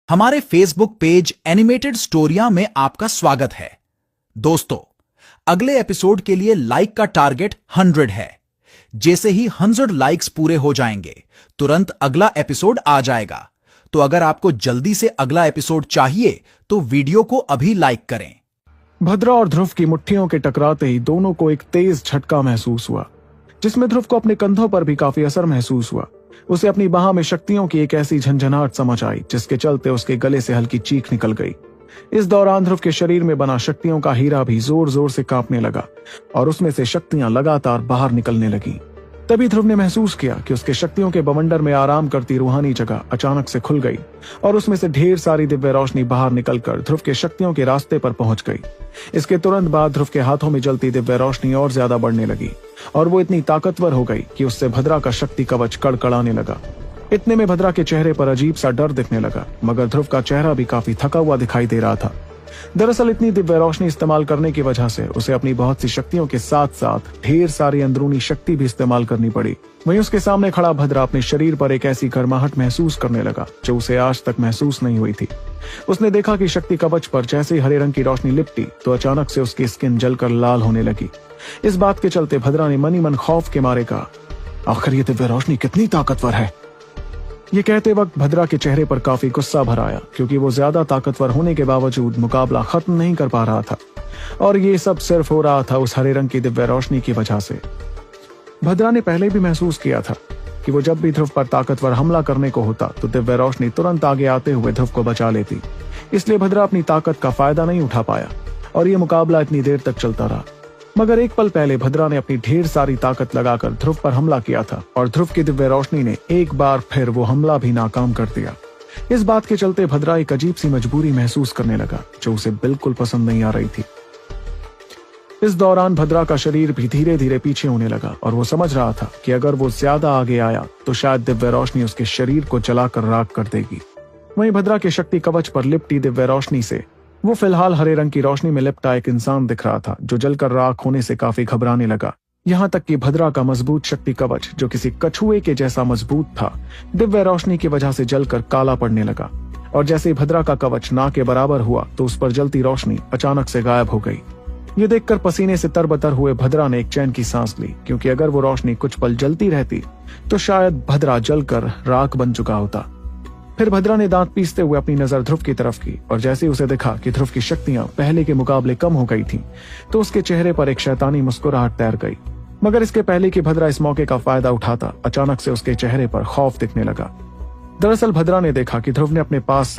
हमारे Facebook page animated स्टोरिया में आपका स्वागत है। दोस्तों, अगले एपिसोड के लिए लाइक का टारगेट 100 है। जैसे ही 100 लाइक्स पूरे हो जाएंगे, तुरंत अगला एपिसोड आ जाएगा। तो अगर आपको जल्दी से अगला एपिसोड चाहिए तो वीडियो को अभी लाइक करें। भद्रा और ध्रुव की मुट्ठियों के टकराते ही दोनों को एक तेज झटका महसूस हुआ, जिसमें ध्रुव को अपने कंधों पर भी काफी असर महसूस हुआ। उसे अपनी बाह में शक्तियों की एक ऐसी झंझनाहट समझ आई जिसके चलते उसके गले से हल्की चीख निकल गई। इस दौरान ध्रुव के शरीर में बना शक्तियों का हीरा भी जोर जोर से कांपने लगा और उसमें से शक्तियां लगातार बाहर निकलने लगी। तभी ध्रुव ने महसूस किया कि उसके शक्तियों के बवंडर में आराम करती रूहानी जगह अचानक से खुल गई और उसमें से ढेर सारी दिव्य रोशनी बाहर निकलकर ध्रुव के शक्तियों के रास्ते पर पहुंच गई। इसके तुरंत बाद ध्रुव के हाथों में जलती दिव्य रोशनी और ज्यादा बढ़ने लगी और वो इतनी ताकतवर हो गई कि उससे भद्रा का शक्ति कवच कड़कड़ाने लगा। इतने में भद्रा के चेहरे पर अजीब सा डर दिखने लगा, मगर ध्रुव का चेहरा भी काफी थका हुआ दिखाई दे रहा था। दरअसल इतनी दिव्य रोशनी इस्तेमाल करने की वजह से उसे अपनी बहुत सी शक्तियों के साथ साथ ढेर सारी अंदरूनी शक्ति भी इस्तेमाल करनी पड़ी। वहीं उसके सामने खड़ा भद्रा अपने शरीर पर एक ऐसी गर्माहट महसूस करने लगा जो उसे आज तक महसूस नहीं हुई थी। उसने देखा कि शक्ति कवच पर जैसे ही हरे रंग की रोशनी लिपटी तो अचानक से उसकी स्किन जलकर लाल होने लगी। इस बात के चलते भद्रा ने मनी मन खौफ के मारे कहा, आखिर ये दिव्य रोशनी कितनी ताकतवर है। ये कहते वक्त भद्रा के चेहरे पर काफी गुस्सा भर आया, क्योंकि वो ज्यादा ताकतवर होने के बावजूद मुकाबला खत्म नहीं कर पा रहा था और ये सब सिर्फ हो रहा था उस हरे रंग की दिव्य रोशनी की वजह से। भद्रा ने पहले भी महसूस किया था कि वो जब भी ध्रुव पर ताकतवर हमला करने को होता तो दिव्य रोशनी तुरंत आगे आते हुए ध्रुव को बचा लेती। इसलिए भद्रा अपनी ताकत का फायदा नहीं उठा पाया और ये मुकाबला इतनी देर तक चलता रहा। मगर एक पल पहले भद्रा ने अपनी ढेर सारी ताकत लगाकर ध्रुव पर हमला किया था और ध्रुव की दिव्य रोशनी ने एक बार फिर वो हमला भी नाकाम कर दिया। इस बात के चलते भद्रा एक अजीब सी मजबूरी महसूस करने लगा जो उसे बिल्कुल पसंद नहीं आ रही थी। इस दौरान भद्रा का शरीर भी धीरे धीरे पीछे होने लगा और वो समझ रहा था कि अगर वो ज्यादा आगे आया तो शायद दिव्य रोशनी उसके शरीर को जलाकर राख कर देगी। वहीं भद्रा के शक्ति कवच पर लिपटी दिव्य रोशनी से वो फिलहाल हरे रंग की रोशनी में लिपटा एक इंसान दिख रहा था जो जलकर राख होने से काफी घबराने लगा। यहाँ तक कि भद्रा का मजबूत शक्ति कवच जो किसी कछुए के जैसा मजबूत था, दिव्य रोशनी की वजह से जलकर काला पड़ने लगा और जैसे ही भद्रा का कवच ना के बराबर हुआ तो उस पर जलती रोशनी अचानक से गायब हो गई। ये देखकर पसीने से तरबतर हुए भद्रा ने एक चैन की सांस ली, क्योंकि अगर वो रोशनी कुछ पल जलती रहती तो शायद भद्रा जलकर राख बन चुका होता। फिर भद्रा ने दांत पीसते हुए अपनी नजर ध्रुव की तरफ की और जैसे ही उसे देखा कि ध्रुव की शक्तियां पहले के मुकाबले कम हो गई थी तो उसके चेहरे पर एक शैतानी मुस्कुराहट तैर गई। मगर इसके पहले कि भद्रा इस मौके का फायदा उठाता, अचानक से उसके चेहरे पर खौफ दिखने लगा। दरअसल भद्रा ने देखा कि ध्रुव ने अपने पास से